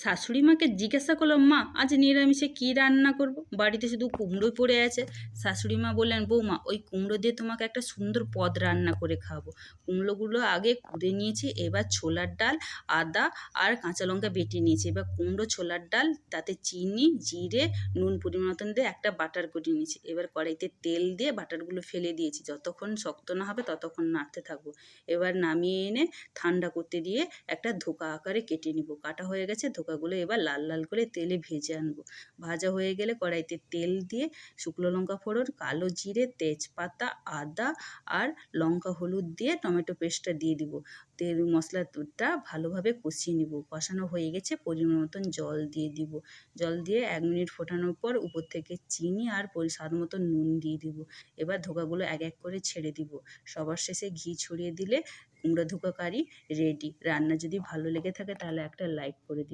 শাশুড়ি মাকে জিজ্ঞাসা করলাম, মা আজ নিরামিষে কী রান্না করব? বাড়িতে শুধু কুমড়োই পড়ে আছে। শাশুড়ি মা বললেন, বৌমা ওই কুমড়ো দিয়ে তোমাকে একটা সুন্দর পদ রান্না করে খাওয়াবো। কুমড়োগুলো আগে কুড়ে নিয়েছি, এবার ছোলার ডাল, আদা আর কাঁচা লঙ্কা বেটে নিয়েছি। এবার কুমড়ো, ছোলার ডাল, তাতে চিনি, জিরে, নুন পরিমাণ মতন দিয়ে একটা বাটার করে নিয়েছি। এবার কড়াইতে তেল দিয়ে বাটারগুলো ফেলে দিয়েছি, যতক্ষণ শক্ত না হবে ততক্ষণ নাড়তে থাকবো। এবার নামিয়ে এনে ঠান্ডা করতে দিয়ে একটা ধোকা আকারে কেটে নিব। কাটা হয়ে গেছে, ধোকাগুলো এবার লাল লাল করে তেলে ভেজে আনবো। ভাজা হয়ে গেলে কড়াইতে তেল দিয়ে শুকনো লঙ্কা ফোড়ন, কালো জিরে, তেজপাতা, আদা আর লঙ্কা হলুদ দিয়ে টমেটো পেস্টটা দিয়ে দিব। তেল মশলাটা ভালোভাবে কষিয়ে নিব। কষানো হয়ে গেছে, পরিমাণ মতন জল দিয়ে দিব। জল দিয়ে 1 মিনিট ফোটানোর পর উপর থেকে চিনি আর স্বাদ মতন নুন দিয়ে দিব। এবার ধোকাগুলো এক এক করে ছেড়ে দিব। সবার শেষে ঘি ছড়িয়ে দিলে কুমড়ো ধোকা কারি রেডি। রান্না যদি ভালো লেগে থাকে তাহলে একটা লাইক করে দিন।